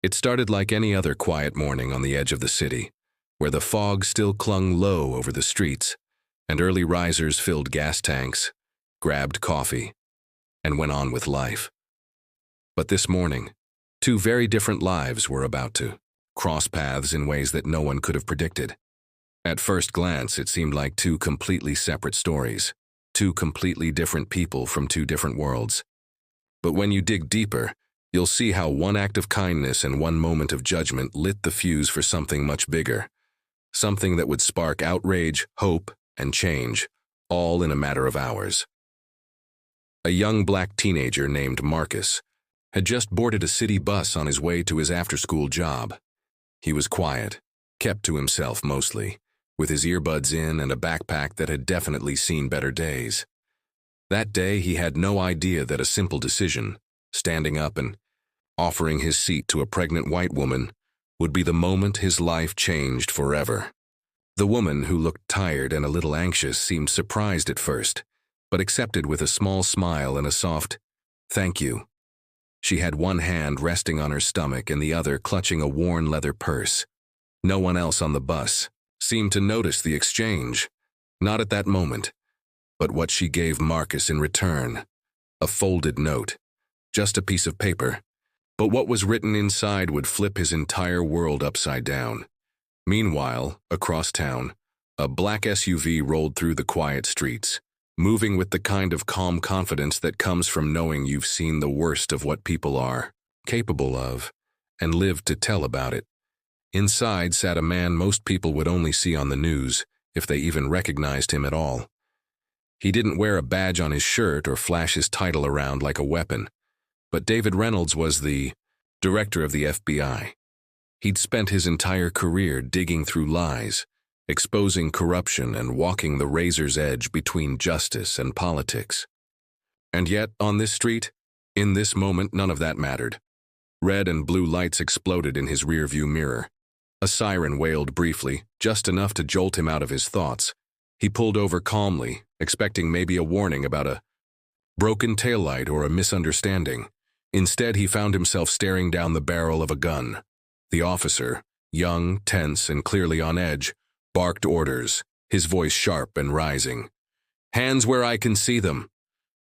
It started like any other quiet morning on the edge of the city, where the fog still clung low over the streets, and early risers filled gas tanks, grabbed coffee, and went on with life. But this morning, two very different lives were about to cross paths in ways that no one could have predicted. At first glance, it seemed like two completely separate stories, two completely different people from two different worlds. But when you dig deeper, you'll see how one act of kindness and one moment of judgment lit the fuse for something much bigger, something that would spark outrage, hope, and change, all in a matter of hours. A young black teenager named Marcus had just boarded a city bus on his way to his after-school job. He was quiet, kept to himself mostly, with his earbuds in and a backpack that had definitely seen better days. That day, he had no idea that a simple decision, standing up and offering his seat to a pregnant white woman, would be the moment his life changed forever. The woman, who looked tired and a little anxious, seemed surprised at first, but accepted with a small smile and a soft, "Thank you." She had one hand resting on her stomach and the other clutching a worn leather purse. No one else on the bus seemed to notice the exchange, not at that moment, but what she gave Marcus in return. A folded note, just a piece of paper, but what was written inside would flip his entire world upside down. Meanwhile, across town, a black SUV rolled through the quiet streets, moving with the kind of calm confidence that comes from knowing you've seen the worst of what people are capable of, and lived to tell about it. Inside sat a man most people would only see on the news, if they even recognized him at all. He didn't wear a badge on his shirt or flash his title around like a weapon, but David Reynolds was the director of the FBI. He'd spent his entire career digging through lies, exposing corruption and walking the razor's edge between justice and politics. And yet, on this street, in this moment, none of that mattered. Red and blue lights exploded in his rearview mirror. A siren wailed briefly, just enough to jolt him out of his thoughts. He pulled over calmly, expecting maybe a warning about a broken taillight or a misunderstanding. Instead, he found himself staring down the barrel of a gun. The officer, young, tense, and clearly on edge, barked orders, his voice sharp and rising. "Hands where I can see them.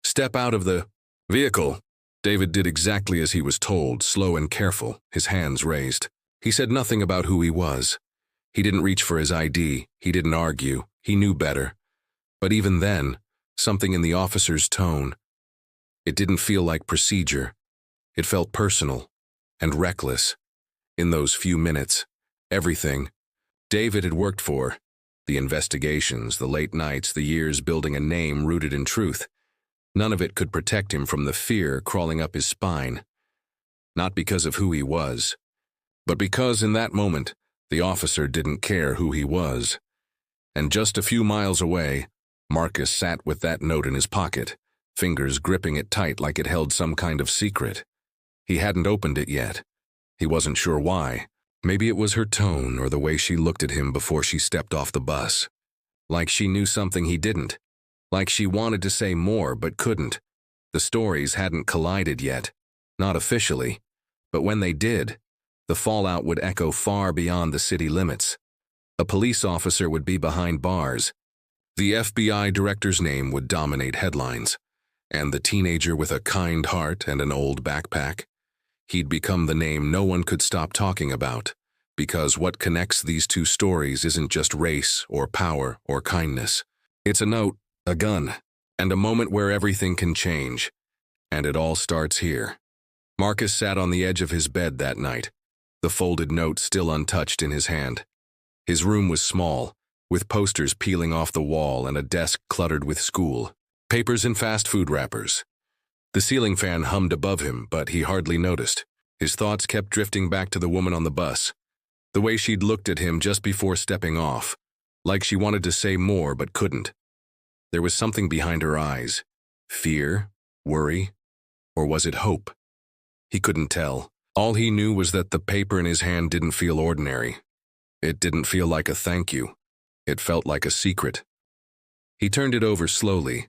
Step out of the vehicle." David did exactly as he was told, slow and careful, his hands raised. He said nothing about who he was. He didn't reach for his ID. He didn't argue. He knew better. But even then, something in the officer's tone, it didn't feel like procedure. It felt personal and reckless. In those few minutes, everything David had worked for, the investigations, the late nights, the years building a name rooted in truth, none of it could protect him from the fear crawling up his spine. Not because of who he was, but because in that moment, the officer didn't care who he was. And just a few miles away, Marcus sat with that note in his pocket, fingers gripping it tight like it held some kind of secret. He hadn't opened it yet. He wasn't sure why. Maybe it was her tone or the way she looked at him before she stepped off the bus. Like she knew something he didn't. Like she wanted to say more but couldn't. The stories hadn't collided yet. Not officially. But when they did, the fallout would echo far beyond the city limits. A police officer would be behind bars. The FBI director's name would dominate headlines. And the teenager with a kind heart and an old backpack, he'd become the name no one could stop talking about, because what connects these two stories isn't just race or power or kindness. It's a note, a gun, and a moment where everything can change. And it all starts here. Marcus sat on the edge of his bed that night, the folded note still untouched in his hand. His room was small, with posters peeling off the wall and a desk cluttered with school papers and fast food wrappers. The ceiling fan hummed above him, but he hardly noticed. His thoughts kept drifting back to the woman on the bus, the way she'd looked at him just before stepping off, like she wanted to say more but couldn't. There was something behind her eyes. Fear? Worry? Or was it hope? He couldn't tell. All he knew was that the paper in his hand didn't feel ordinary. It didn't feel like a thank you. It felt like a secret. He turned it over slowly,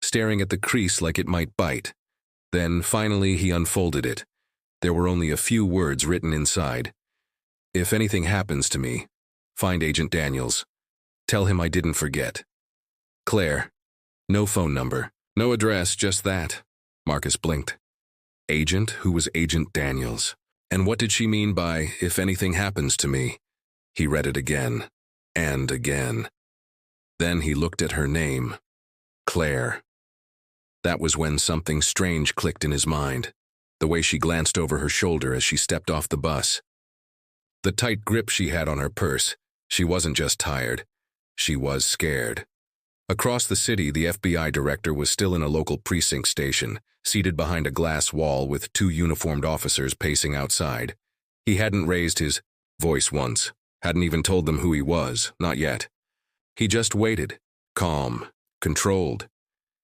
staring at the crease like it might bite. Then, finally, he unfolded it, There were only a few words written inside. If anything happens to me, find Agent Daniels. Tell him I didn't forget. Claire. No phone number, no address, just that. Marcus blinked. Agent? Who was Agent Daniels? And what did she mean by, if anything happens to me? He read it again, and again. Then he looked at her name. Claire. That was when something strange clicked in his mind, the way she glanced over her shoulder as she stepped off the bus. The tight grip she had on her purse, she wasn't just tired, she was scared. Across the city, the FBI director was still in a local precinct station, seated behind a glass wall with two uniformed officers pacing outside. He hadn't raised his voice once, hadn't even told them who he was, not yet. He just waited, calm, controlled.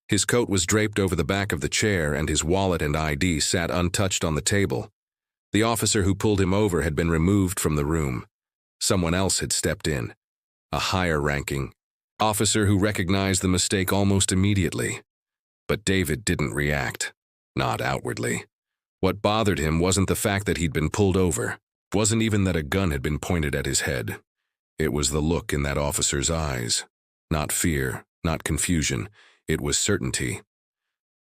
His coat was draped over the back of the chair and his wallet and ID sat untouched on the table. The officer who pulled him over had been removed from the room. Someone else had stepped in, a higher-ranking officer who recognized the mistake almost immediately. But David didn't react, not outwardly. What bothered him wasn't the fact that he'd been pulled over, wasn't even that a gun had been pointed at his head. It was the look in that officer's eyes. Not fear, not confusion. It was certainty.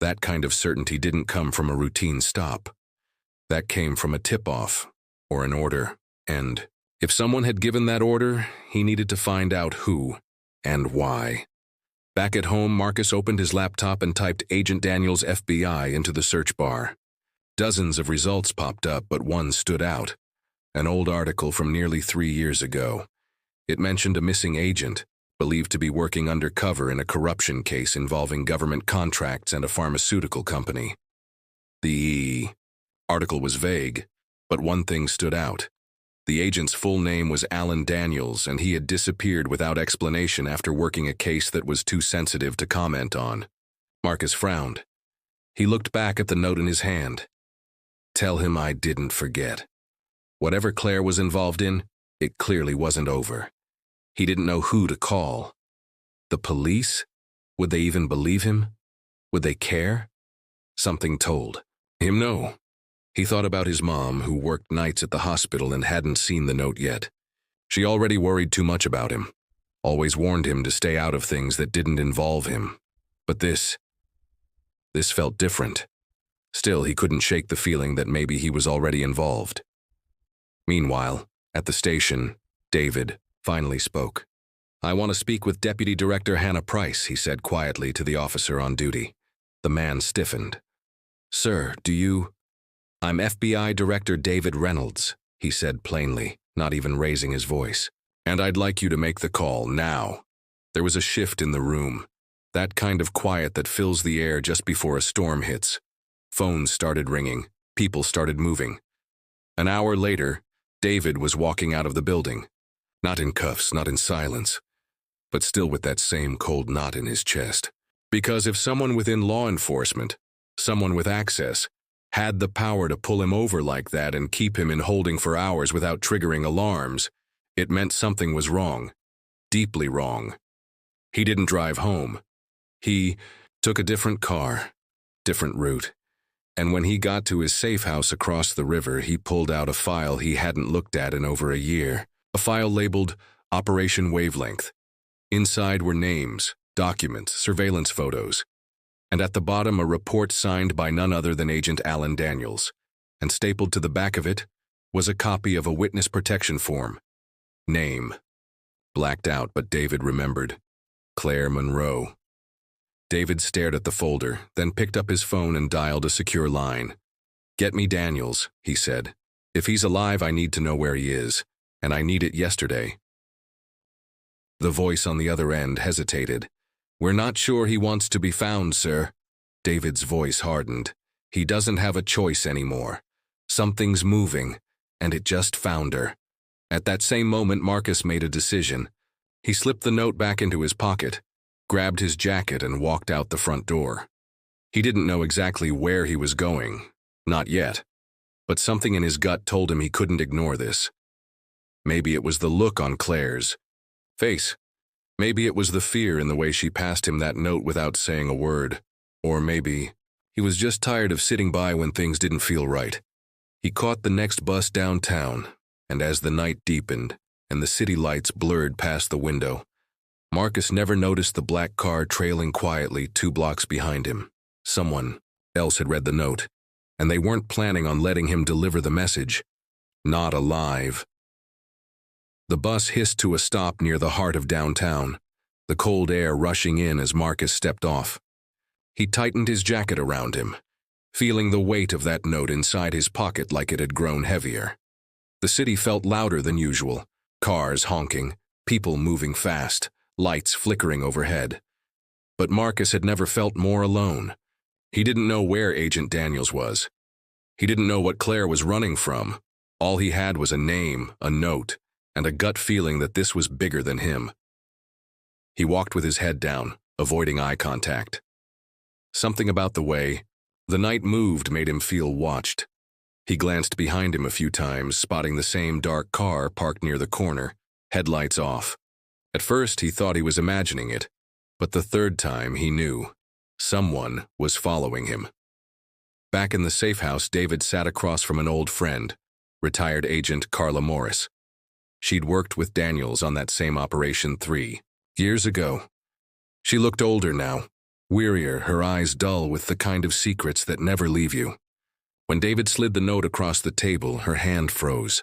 That kind of certainty didn't come from a routine stop. That came from a tip-off, or an order, and if someone had given that order, he needed to find out who and why. Back at home, Marcus opened his laptop and typed Agent Daniels FBI into the search bar. Dozens of results popped up, but one stood out. An old article from nearly 3 years ago. It mentioned a missing agent, believed to be working undercover in a corruption case involving government contracts and a pharmaceutical company. The article was vague, but one thing stood out. The agent's full name was Alan Daniels, and he had disappeared without explanation after working a case that was too sensitive to comment on. Marcus frowned. He looked back at the note in his hand. Tell him I didn't forget. Whatever Claire was involved in, it clearly wasn't over. He didn't know who to call. The police? Would they even believe him? Would they care? Something told him no. He thought about his mom, who worked nights at the hospital and hadn't seen the note yet. She already worried too much about him, always warned him to stay out of things that didn't involve him. But this felt different. Still, he couldn't shake the feeling that maybe he was already involved. Meanwhile, at the station, David finally spoke. I want to speak with Deputy Director Hannah Price, he said quietly to the officer on duty. The man stiffened. Sir, I'm FBI Director David Reynolds, he said plainly, not even raising his voice. And I'd like you to make the call now. There was a shift in the room. That kind of quiet that fills the air just before a storm hits. Phones started ringing. People started moving. An hour later, David was walking out of the building. Not in cuffs, not in silence, but still with that same cold knot in his chest. Because if someone within law enforcement, someone with access, had the power to pull him over like that and keep him in holding for hours without triggering alarms, it meant something was wrong, deeply wrong. He didn't drive home. He took a different car, different route. And when he got to his safe house across the river, he pulled out a file he hadn't looked at in over a year. A file labeled Operation Wavelength. Inside were names, documents, surveillance photos, and at the bottom a report signed by none other than Agent Alan Daniels, and stapled to the back of it was a copy of a witness protection form. Name. Blacked out, but David remembered. Claire Monroe. David stared at the folder, then picked up his phone and dialed a secure line. Get me Daniels, he said. If he's alive, I need to know where he is. And I need it yesterday. The voice on the other end hesitated. We're not sure he wants to be found, sir. David's voice hardened. He doesn't have a choice anymore. Something's moving, and it just found her. At that same moment, Marcus made a decision. He slipped the note back into his pocket, grabbed his jacket, and walked out the front door. He didn't know exactly where he was going, not yet, but something in his gut told him he couldn't ignore this. Maybe it was the look on Claire's face. Maybe it was the fear in the way she passed him that note without saying a word. Or maybe he was just tired of sitting by when things didn't feel right. He caught the next bus downtown, and as the night deepened and the city lights blurred past the window, Marcus never noticed the black car trailing quietly 2 blocks behind him. Someone else had read the note, and they weren't planning on letting him deliver the message. Not alive. The bus hissed to a stop near the heart of downtown, the cold air rushing in as Marcus stepped off. He tightened his jacket around him, feeling the weight of that note inside his pocket like it had grown heavier. The city felt louder than usual, cars honking, people moving fast, lights flickering overhead. But Marcus had never felt more alone. He didn't know where Agent Daniels was. He didn't know what Claire was running from. All he had was a name, a note, and a gut feeling that this was bigger than him. He walked with his head down, avoiding eye contact. Something about the way the night moved made him feel watched. He glanced behind him a few times, spotting the same dark car parked near the corner, headlights off. At first, he thought he was imagining it, but the third time he knew. Someone was following him. Back in the safe house, David sat across from an old friend, retired agent Carla Morris. She'd worked with Daniels on that same operation 3 years ago. She looked older now, wearier, her eyes dull with the kind of secrets that never leave you. When David slid the note across the table, her hand froze.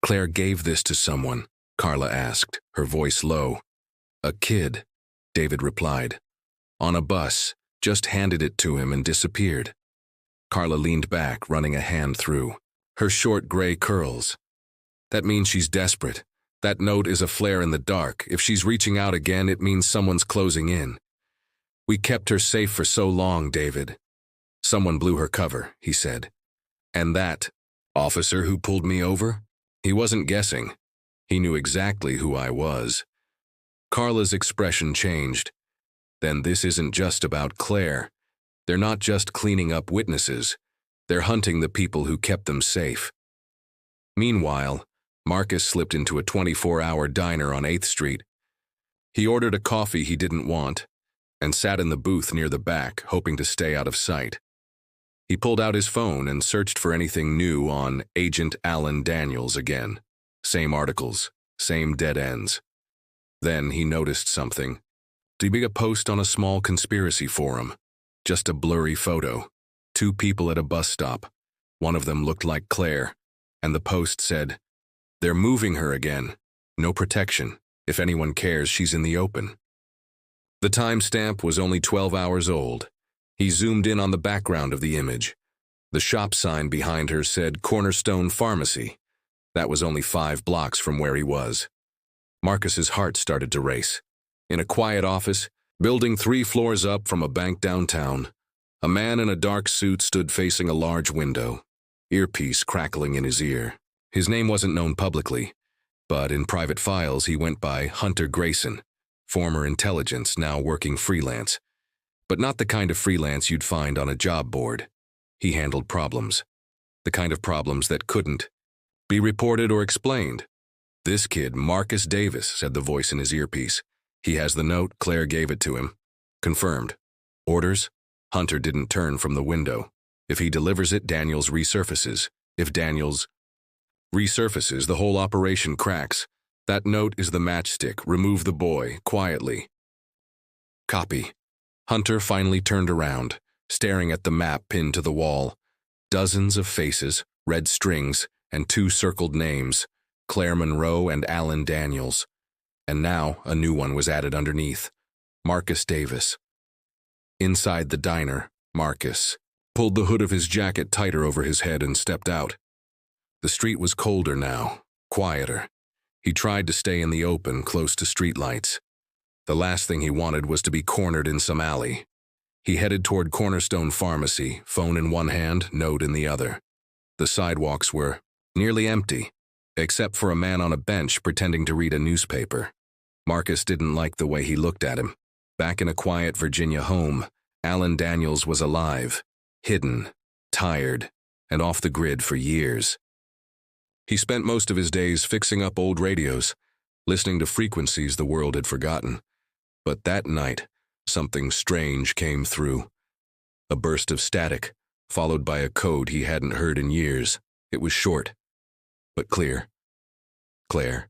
"Claire gave this to someone," Carla asked, her voice low. "A kid," David replied. "On a bus, just handed it to him and disappeared." Carla leaned back, running a hand through her short gray curls. "That means she's desperate. That note is a flare in the dark. If she's reaching out again, it means someone's closing in. We kept her safe for so long, David." "Someone blew her cover," he said. "And that officer who pulled me over? He wasn't guessing. He knew exactly who I was." Carla's expression changed. "Then this isn't just about Claire. They're not just cleaning up witnesses. They're hunting the people who kept them safe." Meanwhile, Marcus slipped into a 24-hour diner on 8th Street. He ordered a coffee he didn't want and sat in the booth near the back, hoping to stay out of sight. He pulled out his phone and searched for anything new on Agent Alan Daniels again. Same articles, same dead ends. Then he noticed something. To be a post on a small conspiracy forum. Just a blurry photo. 2 people at a bus stop. One of them looked like Claire, and the post said, "They're moving her again. No protection. If anyone cares, she's in the open." The timestamp was only 12 hours old. He zoomed in on the background of the image. The shop sign behind her said Cornerstone Pharmacy. That was only 5 blocks from where he was. Marcus's heart started to race. In a quiet office, building 3 floors up from a bank downtown, a man in a dark suit stood facing a large window, earpiece crackling in his ear. His name wasn't known publicly, but in private files he went by Hunter Grayson, former intelligence, now working freelance. But not the kind of freelance you'd find on a job board. He handled problems. The kind of problems that couldn't be reported or explained. "This kid, Marcus Davis," said the voice in his earpiece. "He has the note. Claire gave it to him." "Confirmed." "Orders?" Hunter didn't turn from the window. "If he delivers it, Daniels resurfaces. If Daniels resurfaces, the whole operation cracks. That note is the matchstick. Remove the boy, quietly." "Copy." Hunter finally turned around, staring at the map pinned to the wall. Dozens of faces, red strings, and 2 circled names, Claire Monroe and Alan Daniels. And now a new one was added underneath, Marcus Davis. Inside the diner, Marcus pulled the hood of his jacket tighter over his head and stepped out. The street was colder now, quieter. He tried to stay in the open, close to streetlights. The last thing he wanted was to be cornered in some alley. He headed toward Cornerstone Pharmacy, phone in one hand, note in the other. The sidewalks were nearly empty, except for a man on a bench pretending to read a newspaper. Marcus didn't like the way he looked at him. Back in a quiet Virginia home, Alan Daniels was alive, hidden, tired, and off the grid for years. He spent most of his days fixing up old radios, listening to frequencies the world had forgotten. But that night, something strange came through. A burst of static, followed by a code he hadn't heard in years. It was short, but clear. Claire.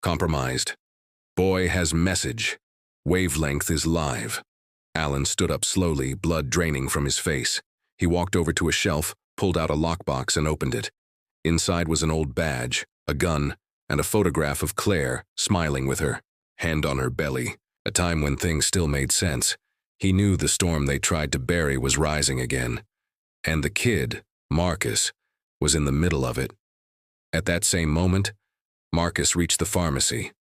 Compromised. Boy has message. Wavelength is live. Alan stood up slowly, blood draining from his face. He walked over to a shelf, pulled out a lockbox and opened it. Inside was an old badge, a gun, and a photograph of Claire, smiling with her, hand on her belly, a time when things still made sense. He knew the storm they tried to bury was rising again. And the kid, Marcus, was in the middle of it. At that same moment, Marcus reached the pharmacy.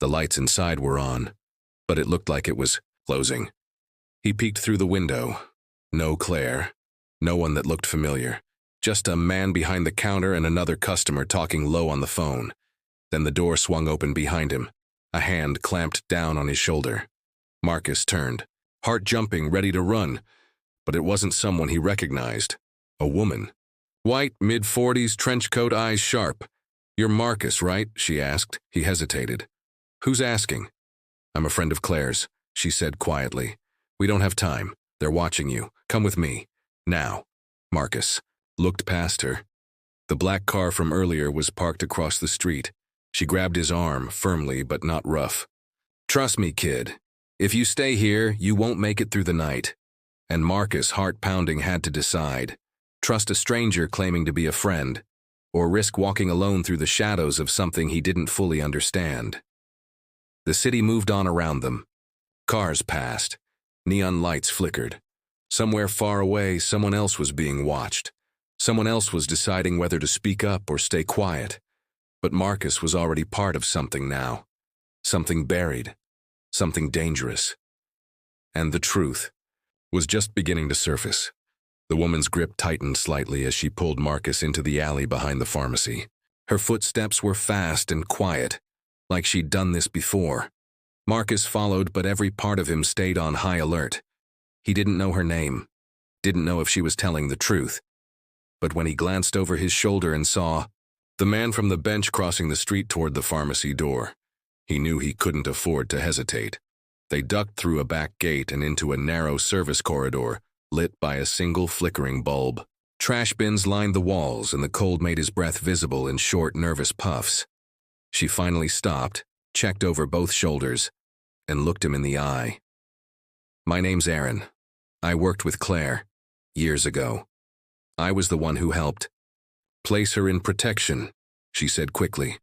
The lights inside were on, but it looked like it was closing. He peeked through the window. No Claire. No one that looked familiar. Just a man behind the counter and another customer talking low on the phone. Then the door swung open behind him. A hand clamped down on his shoulder. Marcus turned, heart jumping, ready to run. But it wasn't someone he recognized. A woman. White, mid-40s, trench coat, eyes sharp. "You're Marcus, right?" she asked. He hesitated. "Who's asking?" "I'm a friend of Claire's," she said quietly. "We don't have time. They're watching you. Come with me. Now." Marcus looked past her. The black car from earlier was parked across the street. She grabbed his arm, firmly but not rough. "Trust me, kid. If you stay here, you won't make it through the night." And Marcus, heart pounding, had to decide. Trust a stranger claiming to be a friend, or risk walking alone through the shadows of something he didn't fully understand. The city moved on around them. Cars passed. Neon lights flickered. Somewhere far away, someone else was being watched. Someone else was deciding whether to speak up or stay quiet. But Marcus was already part of something now. Something buried. Something dangerous. And the truth was just beginning to surface. The woman's grip tightened slightly as she pulled Marcus into the alley behind the pharmacy. Her footsteps were fast and quiet, like she'd done this before. Marcus followed, but every part of him stayed on high alert. He didn't know her name, didn't know if she was telling the truth. But when he glanced over his shoulder and saw the man from the bench crossing the street toward the pharmacy door, he knew he couldn't afford to hesitate. They ducked through a back gate and into a narrow service corridor, lit by a single flickering bulb. Trash bins lined the walls, and the cold made his breath visible in short, nervous puffs. She finally stopped, checked over both shoulders, and looked him in the eye. "My name's Aaron. I worked with Claire years ago. I was the one who helped place her in protection," she said quickly.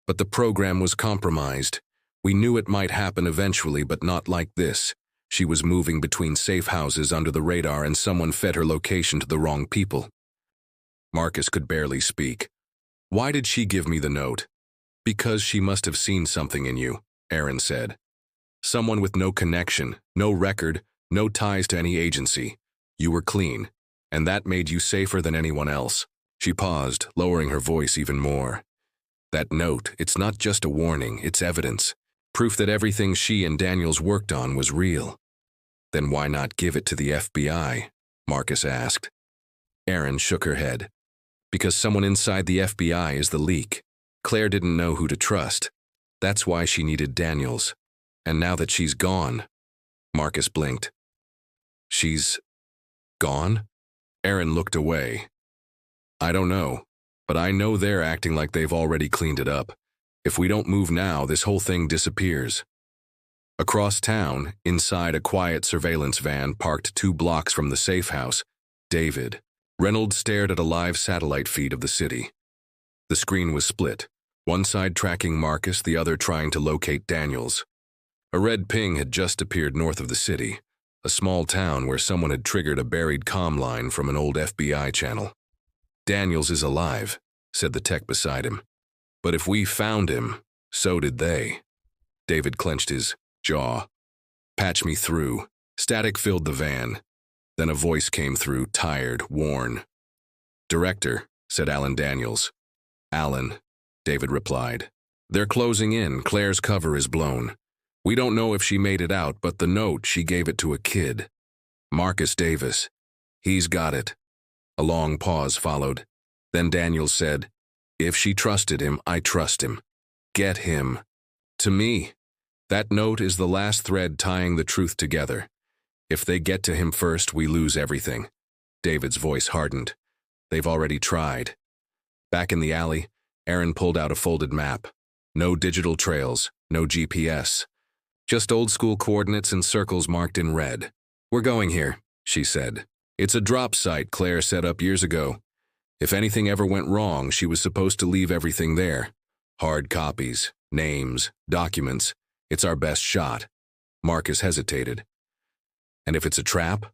"But the program was compromised. We knew it might happen eventually, but not like this. She was moving between safe houses under the radar, and someone fed her location to the wrong people." Marcus could barely speak. "Why did she give me the note?" "Because she must have seen something in you," Aaron said. "Someone with no connection, no record, no ties to any agency. You were clean, and that made you safer than anyone else." She paused, lowering her voice even more. "That note, it's not just a warning, it's evidence. Proof that everything she and Daniels worked on was real." "Then why not give it to the FBI?" Marcus asked. Aaron shook her head. "Because someone inside the FBI is the leak. Claire didn't know who to trust. That's why she needed Daniels. And now that she's gone..." Marcus blinked. "She's gone?" Aaron looked away. "I don't know, but I know they're acting like they've already cleaned it up. If we don't move now, this whole thing disappears." Across town, inside a quiet surveillance van parked 2 blocks from the safe house, David Reynolds stared at a live satellite feed of the city. The screen was split, one side tracking Marcus, the other trying to locate Daniels. A red ping had just appeared north of the city, a small town where someone had triggered a buried comm line from an old FBI channel. "Daniels is alive," said the tech beside him. "But if we found him, so did they." David clenched his jaw. "Patch me through." Static filled the van. Then a voice came through, tired, worn. "Director," said Alan Daniels. "Alan," David replied. "They're closing in. Claire's cover is blown. We don't know if she made it out, but the note, she gave it to a kid. Marcus Davis. He's got it." A long pause followed. Then Daniels said, "If she trusted him, I trust him. Get him. To me, that note is the last thread tying the truth together. If they get to him first, we lose everything." David's voice hardened. "They've already tried. Back in the alley, Aaron pulled out a folded map. No digital trails, no GPS. Just old-school coordinates and circles marked in red. "We're going here," she said. "It's a drop site Claire set up years ago. If anything ever went wrong, she was supposed to leave everything there. Hard copies, names, documents. It's our best shot." Marcus hesitated. "And if it's a trap?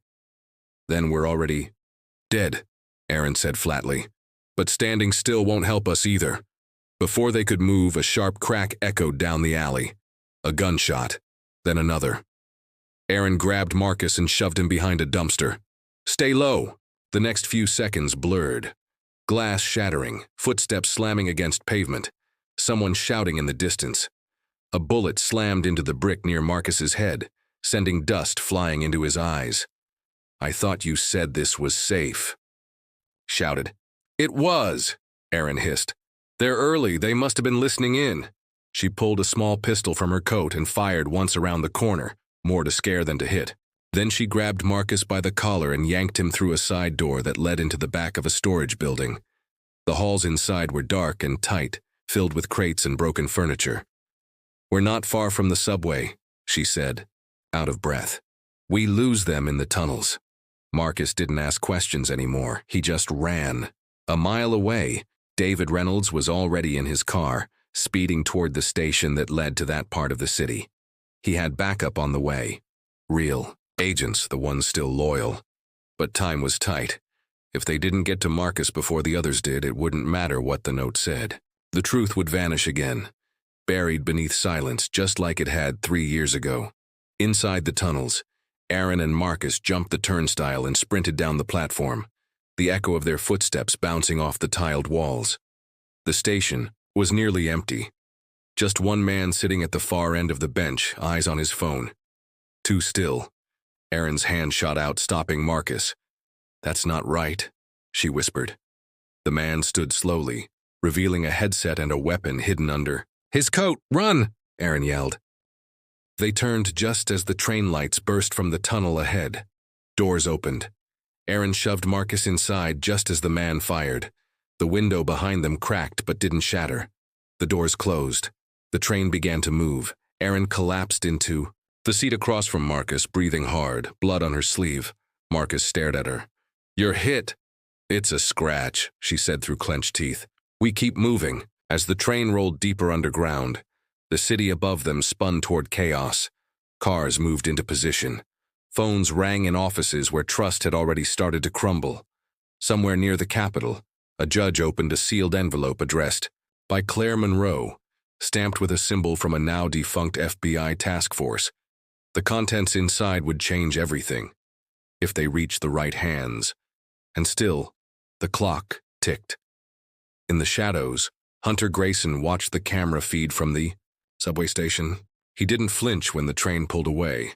Then we're already dead," Aaron said flatly. "But standing still won't help us either." Before they could move, a sharp crack echoed down the alley. A gunshot, then another. Aaron grabbed Marcus and shoved him behind a dumpster. "Stay low." The next few seconds blurred. Glass shattering, footsteps slamming against pavement, someone shouting in the distance. A bullet slammed into the brick near Marcus's head, sending dust flying into his eyes. "I thought you said this was safe," shouted. "It was," Aaron hissed. "They're early, they must have been listening in." She pulled a small pistol from her coat and fired once around the corner, more to scare than to hit. Then she grabbed Marcus by the collar and yanked him through a side door that led into the back of a storage building. The halls inside were dark and tight, filled with crates and broken furniture. "We're not far from the subway," she said, out of breath. "We lose them in the tunnels." Marcus didn't ask questions anymore, he just ran. A mile away, David Reynolds was already in his car, speeding toward the station that led to that part of the city. He had backup on the way. Real agents, the ones still loyal. But time was tight. If they didn't get to Marcus before the others did, it wouldn't matter what the note said. The truth would vanish again, buried beneath silence just like it had 3 years ago. Inside the tunnels, Aaron and Marcus jumped the turnstile and sprinted down the platform, the echo of their footsteps bouncing off the tiled walls. The station was nearly empty. Just one man sitting at the far end of the bench, eyes on his phone. Too still. Aaron's hand shot out, stopping Marcus. "That's not right," she whispered. The man stood slowly, revealing a headset and a weapon hidden under. "His coat! Run!" Aaron yelled. They turned just as the train lights burst from the tunnel ahead. Doors opened. Aaron shoved Marcus inside just as the man fired. The window behind them cracked but didn't shatter. The doors closed. The train began to move. Aaron collapsed into the seat across from Marcus, breathing hard, blood on her sleeve. Marcus stared at her. "You're hit." "It's a scratch," she said through clenched teeth. "We keep moving." As the train rolled deeper underground, the city above them spun toward chaos. Cars moved into position. Phones rang in offices where trust had already started to crumble. Somewhere near the Capitol, a judge opened a sealed envelope addressed, "By Claire Monroe," stamped with a symbol from a now-defunct FBI task force. The contents inside would change everything, if they reached the right hands. And still, the clock ticked. In the shadows, Hunter Grayson watched the camera feed from the subway station. He didn't flinch when the train pulled away.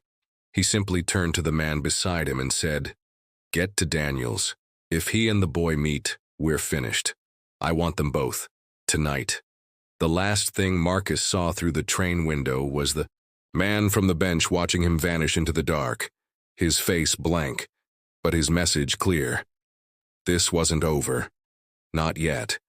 He simply turned to the man beside him and said, "Get to Daniels. If he and the boy meet, we're finished. I want them both. Tonight." The last thing Marcus saw through the train window was the man from the bench watching him vanish into the dark, his face blank, but his message clear. This wasn't over. Not yet.